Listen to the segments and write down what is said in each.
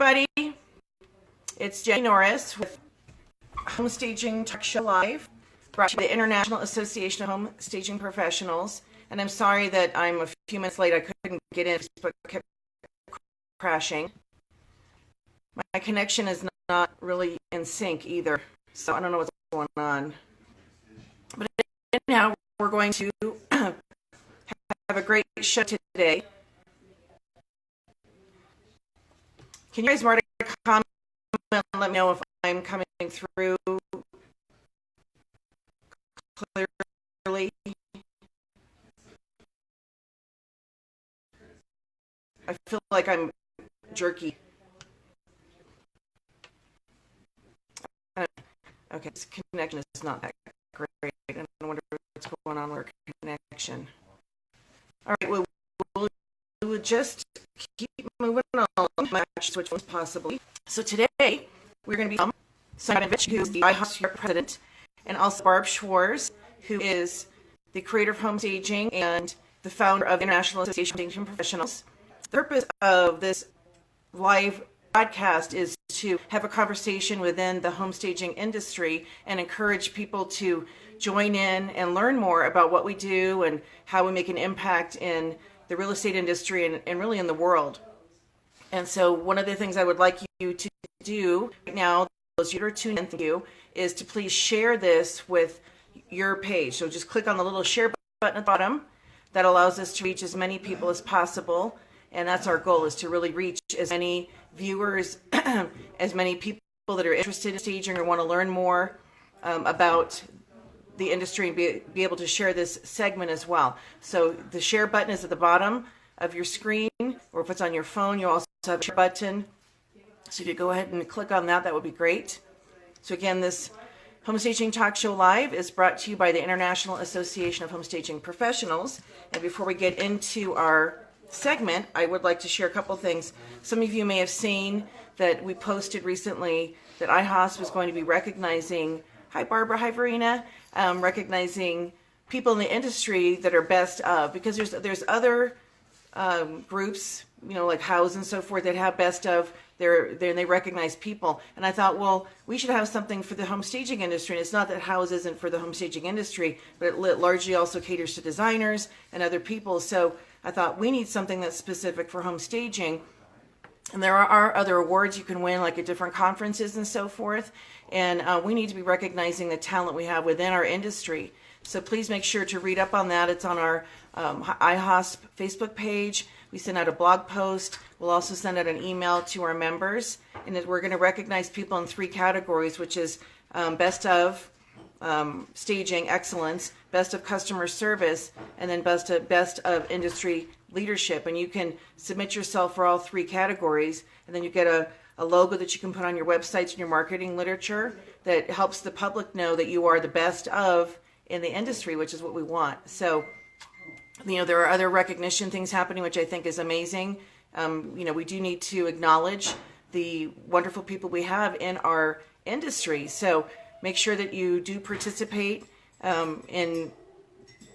Buddy, it's Jenny Norris with Home Staging Talk Show Live, brought to you by the International Association of Home Staging Professionals. And I'm sorry that I'm a few minutes late. I couldn't get in, but kept crashing. My connection is not really in sync either, so I don't know what's going on. But anyhow, we're going to have a great show today. Can you guys mark a comment and let me know if I'm coming through clearly? I feel like I'm jerky. Okay, this connection is not that great. I wonder what's going on with our connection. All right, we'll just keep moving on, match switch ones possibly. So today, we're going to be Sanja, who's the IAHSP president, and also Barb Schwarz, who is the creator of Home Staging and the founder of the International Association of Staging Professionals. The purpose of this live podcast is to have a conversation within the home staging industry and encourage people to join in and learn more about what we do and how we make an impact in the real estate industry and really in the world. And so one of the things I would like you to do right now, those you are tuned in, thank you, is to please share this with your page. So just click on the little share button at the bottom. That allows us to reach as many people as possible. And that's our goal, is to really reach as many viewers, as many people that are interested in staging or want to learn more about the industry and be able to share this segment as well. So the share button is at the bottom of your screen, or if it's on your phone, you also have a share button. So if you go ahead and click on that, that would be great. So again, this Home Staging Talk Show Live is brought to you by the International Association of Home Staging Professionals. And before we get into our segment, I would like to share a couple things. Some of you may have seen that we posted recently that IAHSP is going to be recognizing, hi Barbara, hi Verena, recognizing people in the industry that are best of, because there's other groups, you know, like House and so forth, that have best of, they recognize people. And I thought, well, we should have something for the home staging industry. And it's not that House isn't for the home staging industry, but it largely also caters to designers and other people. So I thought we need something that's specific for home staging. And there are other awards you can win, like at different conferences and so forth. And we need to be recognizing the talent we have within our industry. So please make sure to read up on that. It's on our IAHSP Facebook page. We send out a blog post. We'll also send out an email to our members. And we're going to recognize people in 3 categories, which is best of staging excellence, best of customer service, and then best of industry leadership. And you can submit yourself for all 3 categories, and then you get a logo that you can put on your websites and your marketing literature that helps the public know that you are the best of in the industry, which is what we want. So, you know, there are other recognition things happening, which I think is amazing. You know, we do need to acknowledge the wonderful people we have in our industry. So make sure that you do participate in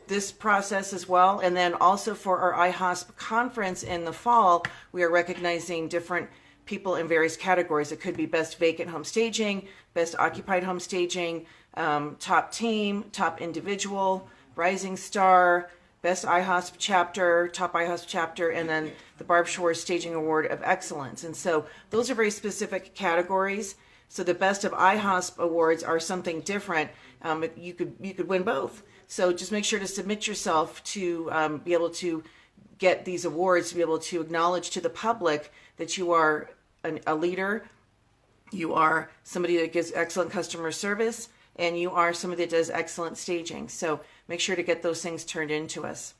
this process as well. And then also for our IAHSP conference in the fall, we are recognizing different people in various categories. It could be best vacant home staging, best occupied home staging, top team, top individual, rising star, best IAHSP chapter, top IAHSP chapter, and then the Barb Schwarz Staging Award of Excellence. And so those are very specific categories. So the best of IAHSP awards are something different. You could win both. So just make sure to submit yourself to be able to get these awards, to be able to acknowledge to the public that you are a leader, you are somebody that gives excellent customer service, and you are somebody that does excellent staging. So make sure to get those things turned into us.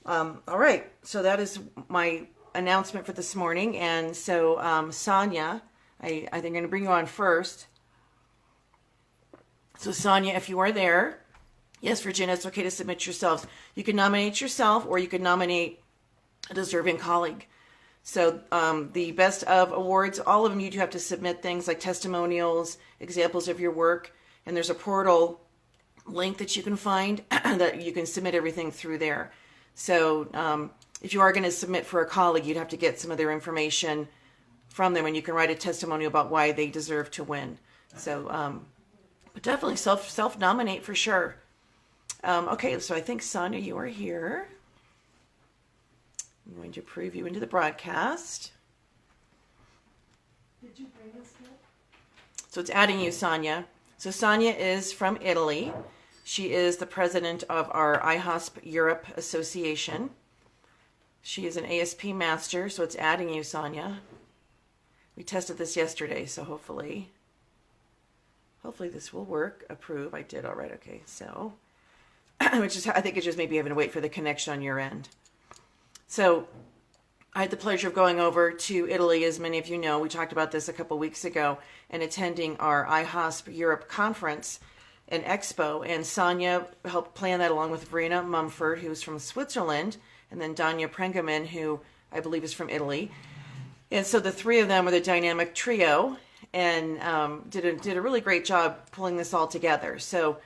All right, so that is my announcement for this morning. And so Sanja, I think I'm going to bring you on first. So Sanja, if you are there, yes, Virginia, it's okay to submit yourselves. You can nominate yourself, or you can nominate a deserving colleague. So the best of awards, all of them, you do have to submit things like testimonials, examples of your work, and there's a portal link that you can find that you can submit everything through there. So if you are going to submit for a colleague, you'd have to get some of their information from them, and you can write a testimonial about why they deserve to win. So, but definitely self-nominate for sure. Okay, so I think, Sanja, you are here. I'm going to preview into the broadcast. Did you bring this yet? So it's adding you, Sanja. So Sanja is from Italy. She is the president of our IAHSP Europe Association. She is an ASP master, so it's adding you, Sanja. We tested this yesterday, so hopefully this will work. Approve. I did all right. Okay, so which is, I think it's just maybe having to wait for the connection on your end. So I had the pleasure of going over to Italy, as many of you know. We talked about this a couple weeks ago, and attending our IAHSP Europe conference and expo. And Sanja helped plan that along with Verena Mumford, who's from Switzerland, and then Danya Prengaman, who I believe is from Italy. And so the three of them were the dynamic trio, and did a really great job pulling this all together. So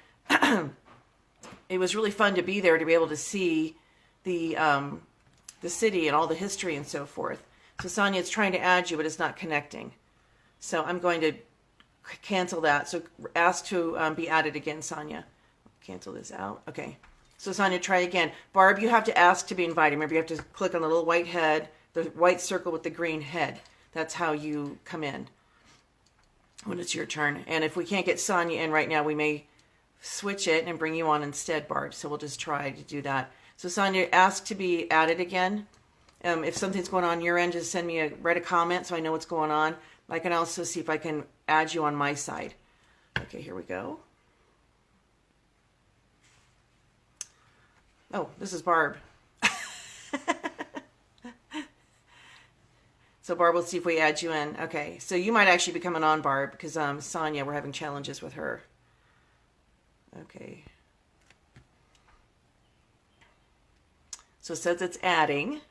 it was really fun to be there, to be able to see the city and all the history and so forth. So Sanja, it's trying to add you, but it's not connecting. So I'm going to cancel that. So ask to be added again, Sanja. Cancel this out. Okay. So Sanja, try again. Barb, you have to ask to be invited. Remember, you have to click on the little white head, the white circle with the green head. That's how you come in when it's your turn. And if we can't get Sanja in right now, we may switch it and bring you on instead, Barb. So we'll just try to do that. So Sanja, ask to be added again. If something's going on your end, just write a comment so I know what's going on. I can also see if I can add you on my side. Okay, here we go. Oh, this is Barb. So Barb, we'll see if we add you in. Okay, so you might actually be coming on, Barb, because Sanja, we're having challenges with her. Okay. So it says it's adding.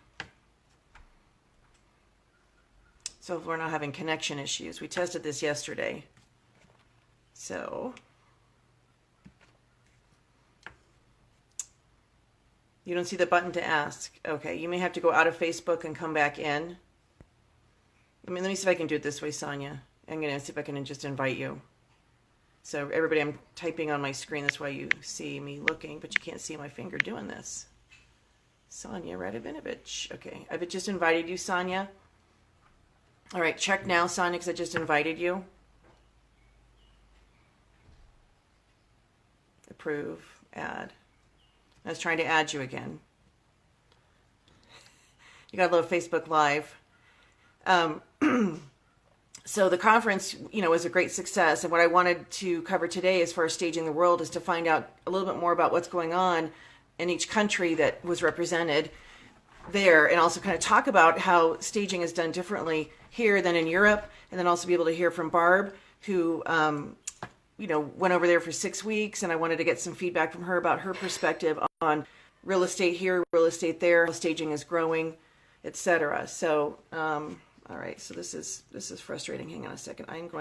So if we're not having connection issues. We tested this yesterday. So you don't see the button to ask. Okay, you may have to go out of Facebook and come back in. Let me see if I can do it this way, Sanja. I'm going to see if I can just invite you. So everybody, I'm typing on my screen. That's why you see me looking, but you can't see my finger doing this. Sanja Radovanovic. Okay, I've just invited you, Sanja. All right, check now, Sanja, because I just invited you. Approve, add. I was trying to add you again. You got a little Facebook Live. So the conference, was a great success. And what I wanted to cover today as far as staging the world is to find out a little bit more about what's going on in each country that was represented there, and also kind of talk about how staging is done differently here than in Europe, and then also be able to hear from Barb, who went over there for 6 weeks, and I wanted to get some feedback from her about her perspective on real estate here, real estate there, how staging is growing, etc. So all right, so this is frustrating. Hang on a second. I don't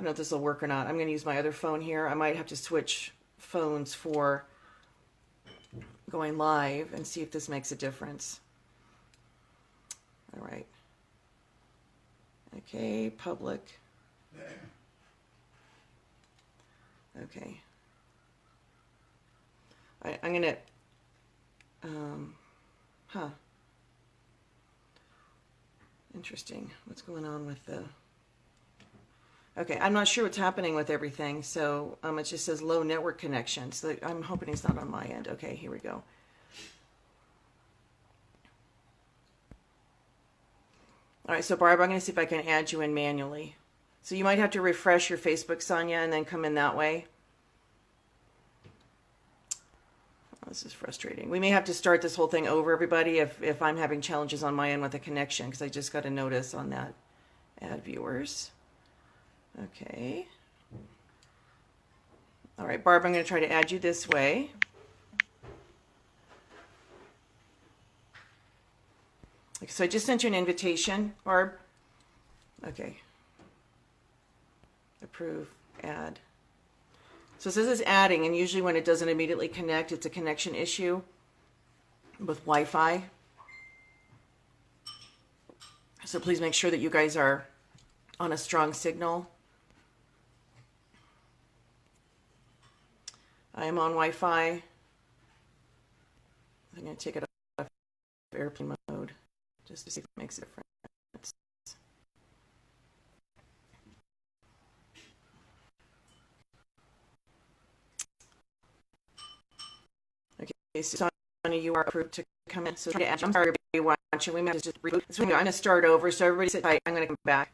know if this will work or not. I'm going to use my other phone here. I might have to switch phones for going live and see if this makes a difference. All right. Okay, public. Okay. I'm going to, interesting. What's going on with the, okay, I'm not sure what's happening with everything, so it just says low network connection, so I'm hoping it's not on my end. Okay, here we go. All right, so Barb, I'm going to see if I can add you in manually. So you might have to refresh your Facebook, Sanja, and then come in that way. Oh, this is frustrating. We may have to start this whole thing over, everybody, if I'm having challenges on my end with the connection, because I just got a notice on that. Add viewers. Okay. All right, Barb, I'm going to try to add you this way. So I just sent you an invitation, Barb. Okay. Approve, add. So it says it's adding, and usually when it doesn't immediately connect, it's a connection issue with Wi-Fi. So please make sure that you guys are on a strong signal. I am on Wi-Fi. I'm going to take it off airplane mode just to see if it makes a difference. Okay, so Sanja, you are approved to come in. So I'm sorry, everybody watching. We might just reboot. So I'm going to start over. So everybody sit tight. I'm going to come back.